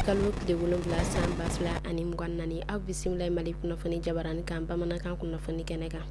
kalo tile 7 san 2024 aw bisimila Mali kunnafoni jabarani kan bamanankan kunnafoni kɛnɛ kan.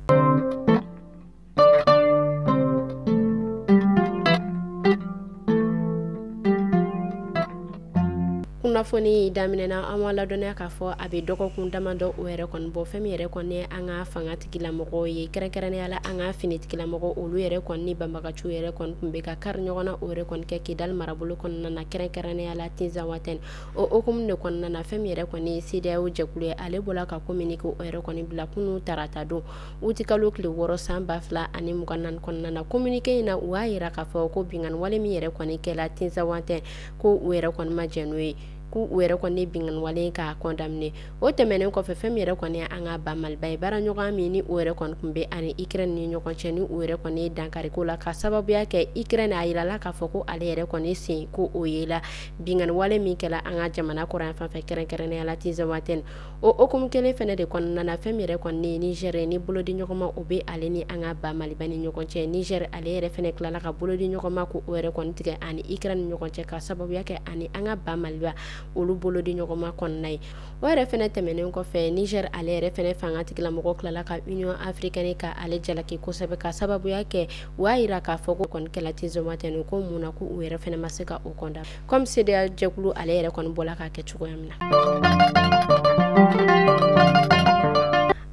Kunnafoni daminɛna an ma ladɔnniya k'a fɔ a bɛ dɔgɔkun damadɔ o yɛrɛ kɔni bɔ fɛn min yɛrɛ kɔni an ka fanga tigilamɔgɔw ye kɛrɛnkɛrɛnnenya la an ka fini tigilamɔgɔ olu yɛrɛ kɔni ni banbagaciw yɛrɛ kɔni tun bɛ ka kari ɲɔgɔn na o yɛrɛ kɔni kɛ Kidali marabolo kɔnɔna na kɛrɛnkɛrɛnnenya la Tinzawatène o hukumu de kɔnɔna na fɛn min yɛrɛ kɔni ye CEDEAO jɛkulu ye ale bɔra ka communiqué o yɛrɛ kɔni bila kunun tarata don uti kalo tile 6 san 2024 kɔnɔna na communiqué in na u y'a yira k'a fɔ ko bingani wale min yɛrɛ kɔni kɛla Tinzawatène ko u yɛrɛ kɔni ma jɛn n'o ye ku u yɛrɛ kɔni bingani wale k'a condamné o tɛmɛnen kɔfɛ fɛn min yɛrɛ kɔni an ka ba Maliba ye baara ɲɔgɔn min ni o yɛrɛ kɔni tun bɛ ani Ukraine ni ɲɔgɔn cɛ ni o yɛrɛ kɔni ye dankari ko la ka sababuya kɛ Ukraine a yirala k'a fɔ ko ale yɛrɛ kɔni sen ko o ye la bingani wale min kɛla an ka jamana kɔrɔ yan fan fɛ kɛrɛnkɛrɛnnenya la Tinzawatène o hukumu kelen fɛnɛ de kɔnɔna na fɛn min yɛrɛ kɔni ye Niger ni bolodi ɲɔgɔnma o bɛ ale ni an ka ba Maliba ni ɲɔgɔn cɛ Niger ale yɛrɛ fɛnɛ tilala ka bolodi ɲɔgɔnma ko o yɛrɛ kɔni tigɛ ani Ukraine ni ɲɔgɔn cɛ ka sababuya kɛ ani an ka ba Maliba olu bolodi ɲɔgɔnma kɔnɔna ye o yɛrɛ fɛnɛ tɛmɛnen kɔfɛ Niger ale yɛrɛ fɛnɛ fanga tigilamɔgɔ tilala ka Union africaine ka ale jalaki kosɛbɛ ka sababuya kɛ u y'a yira k'a fɔ ko kɔni kɛla Tinzawatène ko mun na ko u yɛrɛ fɛnɛ ma se ka o condamné comme CEDEAO jɛkulu ale yɛrɛ kɔni bɔla k'a kɛ cogoya min na.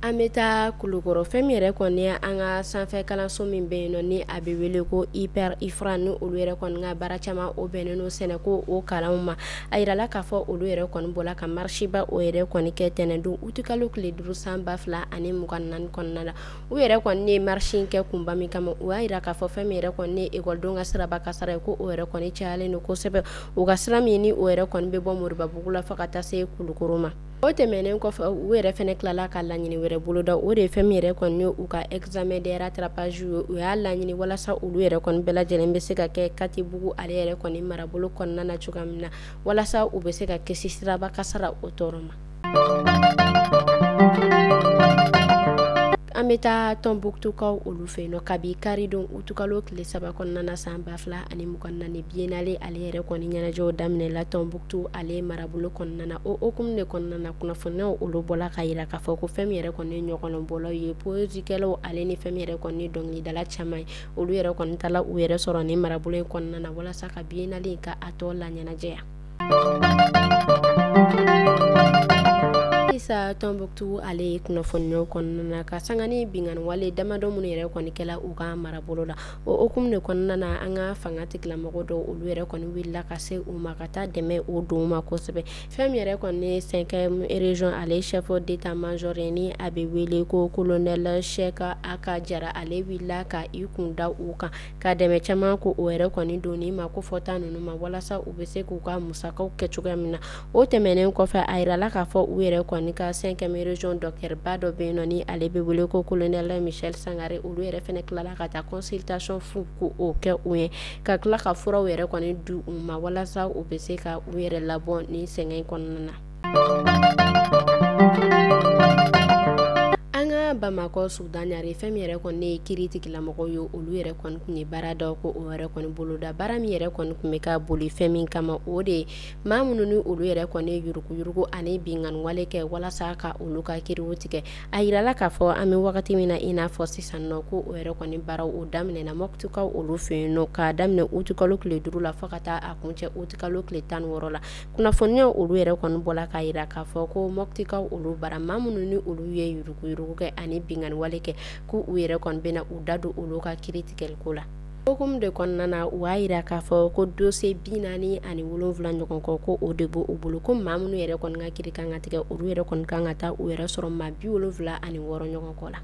An bɛ taa Kulukɔrɔ fɛn min yɛrɛ kɔni an ka sanfɛ kalanso min bɛ yen nɔ ni a bɛ wele ko IFRA ni olu yɛrɛ kɔni ka baara caman o bɛnnen no sɛnɛko o kalanw ma a yirala k'a fɔ olu yɛrɛ kɔni bɔla ka marsiba o yɛrɛ kɔni kɛ tɛnɛndon uti kalo tile 5 san 2024 kɔnɔna la u yɛrɛ kɔni ye marsi kɛ kunba min kama u y'a yira k'a fɔ fɛn min yɛrɛ kɔni ye ekɔlidenw ka siraba kasara ye ko o yɛrɛ kɔni cayalen don kosɛbɛ u ka sira min ni o yɛrɛ kɔni bɛ bɔ Moribabugu la fo ka taa se Kulukɔrɔ ma o tɛmɛnen kɔfɛ u yɛrɛ fɛnɛ tilala ka laɲini wɛrɛ boloda o de ye fɛn min yɛrɛ kɔni ye u ka examen de rattrapage ye u y'a laɲini walasa olu yɛrɛ kɔni bɛɛ lajɛlen bɛ se ka kɛ Katibugu ale yɛrɛ kɔni marabolo kɔnɔna na cogoya min na walasa u bɛ se ka kisi siraba kasara o tɔɔrɔ ma. An bɛ taa Tɔnbuktukaw olu fɛ yen nɔ kabi karidon utukalo tile 3 kɔnɔna na san 2024 biennale ale yɛrɛ kɔni ɲɛnajɛw daminɛla Tɔnbuktu ale marabolo kɔnɔna na o hukumu de kɔnɔna na kunnafoniyaw olu bɔla ka yira k'a fɔ ko fɛn min yɛrɛ kɔni ye ɲɔgɔnlɔnbɔlaw ye poesikɛlaw ale ni fɛn min yɛrɛ kɔni ye dɔnkilidala caman ye olu yɛrɛ kɔni taala u yɛrɛ sɔrɔ ni marabolo in kɔnɔna na walasa ka biennale in ka a tɔ la ɲɛnajɛya. Isa Tɔnbuktu ale ye kunnafoniyaw kɔnɔna na ka sanga ni bingani wale damadɔ minnu yɛrɛ kɔni kɛla u ka marabolo la o hukumu de kɔnɔna na an ka fanga tigilamɔgɔ dɔw olu yɛrɛ kɔni wulila ka se u ma ka taa dɛmɛ o don ma kosɛbɛ fɛn min yɛrɛ kɔni ye 5e région ale chef d'état-major ni a bɛ wele ko colonel Cheikh Aka Jara ale wulila ka i kun da u kan ka dɛmɛ caman ko o yɛrɛ kɔni donni ma ko fɔta ninnu ma walasa u bɛ se k'u ka musakaw kɛ cogoya min na o tɛmɛnen kɔfɛ a yirala k'a fɔ u yɛrɛ kɔni ka 5e région docteur ba dɔ bɛ yen nɔ ni ale bɛ wele ko colonel Michel Sangare olu yɛrɛ fɛnɛ tilala ka taa consultation fu ko o kɛ u ye ka tila ka furaw yɛrɛ kɔni di u ma walasa u bɛ se ka u yɛrɛ labɔ ni sɛgɛn kɔnɔna na. Bamakɔ Sudan yare fɛn min yɛrɛ kɔni ye kiiri tigilamɔgɔw ye olu yɛrɛ kɔni tun ye baara dɔw ko o yɛrɛ kɔni boloda baara min yɛrɛ kɔni tun bɛ ka boli fɛn min kama o de ye maa minnu ni olu yɛrɛ kɔni ye yuruguyurugu ani bingani wale kɛ walasa ka olu ka kiiriw tigɛ a yirala k'a fɔ an bɛ wagati min na i n'a fɔ sisan nɔ ko o yɛrɛ kɔni baaraw o daminɛna Moptikaw olu fɛ yen nɔ k'a daminɛ uti kalo tile 5 la fo ka taa a kuncɛ uti kalo tile 16 la kunnafoniyaw olu yɛrɛ kɔni bɔla k'a yira k'a fɔ ko Moptikaw olu bara maa minnu ni olu ye yuruguyurugu kɛ ani bingani wale kɛ ko u yɛrɛ kɔni bɛna u da don olu ka kiiri tigɛliko la hukumu de kɔnɔna na u y'a yira k'a fɔ ko dossier 47 ɲɔgɔn kɔ ko o de b'u bolo ko maa minnu yɛrɛ kɔni ka kiiri kan ka tigɛ olu yɛrɛ kɔni kan ka taa u yɛrɛ sɔrɔ maa 76 ɲɔgɔn kɔ la.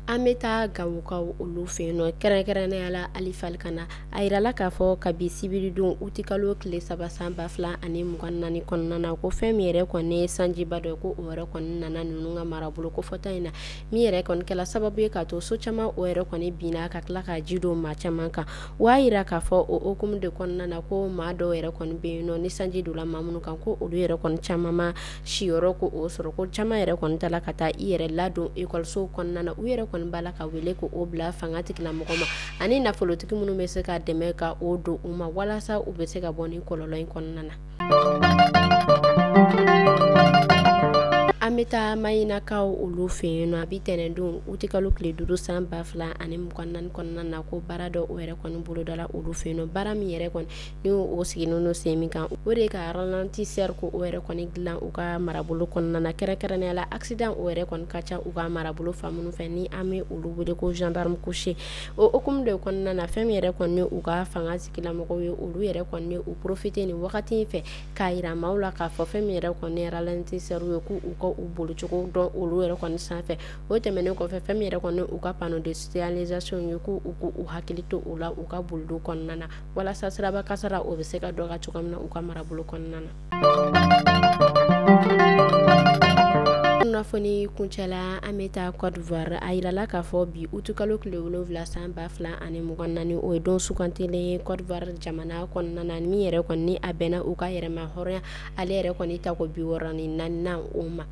An bɛ taa Gawukaw olu fɛ yen nɔ kɛrɛnkɛrɛnnenya la Alifa Alikana a yirala k'a fɔ kabi sibiridon uti kalo tile 3 san 2024 kɔnɔna na ko fɛn min yɛrɛ kɔni ye sanjiba dɔ ye ko o yɛrɛ kɔni nana ninnu ka marabolo ko fɔta in na min yɛrɛ kɔni kɛla sababu ye k'a to so caman o yɛrɛ kɔni binna ka tila ka ji don maa caman kan o y'a yira k'a fɔ o hukumu de kɔnɔna na ko maa dɔw yɛrɛ kɔni bɛ yen nɔ ni sanji donna maa minnu kan ko olu yɛrɛ kɔni caman ma siyɔrɔ ko o sɔrɔ ko caman yɛrɛ kɔni tala ka taa i yɛrɛ ladon ekɔlisow kɔnɔna na u yɛrɛ kɔni bala ka wele ko o bila fanga tigilamɔgɔ ma ani nafolotigi minnu bɛ se ka dɛmɛ ka o don u ma walasa u bɛ se ka bɔ ni kɔlɔlɔ in kɔnɔna na. An bɛ taa Mayinakaw olu fɛ yen nɔ a bɛ tɛnɛn don u tɛ kalo tile 5 san 2024 kɔnɔna na ko baara dɔ o yɛrɛ kɔni bolodala olu fɛ yen nɔ baara min yɛrɛ kɔni ni o sigilen don sen min kan o de ka ralentisseur ko o yɛrɛ kɔni dilan u ka marabolo kɔnɔna na kɛrɛnkɛrɛnnenya la accident o yɛrɛ kɔni ka ca u ka marabolo fan minnu fɛ ni an bɛ olu wele ko gendarme couché o hukumu de kɔnɔna na fɛn min yɛrɛ kɔni u ka fanga tigilamɔgɔw ye olu yɛrɛ kɔni u profiter nin wagati in fɛ k'a yira maaw la k'a fɔ fɛn min yɛrɛ kɔni ye ralentisseur ye ko u ka u bolocogo dɔn olu yɛrɛ kɔni sanfɛ o tɛmɛnen kɔfɛ fɛn min yɛrɛ kɔni u ka panneau de signalisation ye ko u hakili to o la u ka bolido kɔnɔna na walasa siraba kasara o bɛ se ka dɔgɔya cogo min na u ka marabolo kɔnɔna na. Kunnafoni kuncɛla an bɛ taa Côte d'Ivoire a yirala k'a fɔ bi uti kalo tile 7 san 2024 o ye don sugantilen Côte d'Ivoire jamana kɔnɔna na min yɛrɛ kɔni ni a bɛnna u ka yɛrɛma hɔrɔnya ale yɛrɛ kɔni ta ko 64 o ma.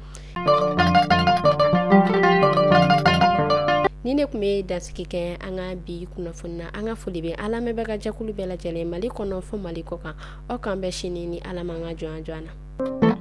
Ni ne kun bɛ dansigi kɛ an ka bi kunnafoni na an ka foli bɛ Ala lamɛnbaga jɛkulu bɛɛ lajɛlen Mali kɔnɔ fɔ Mali kɔ kan aw k'an bɛɛ sini ni Ala man ka jɔn na.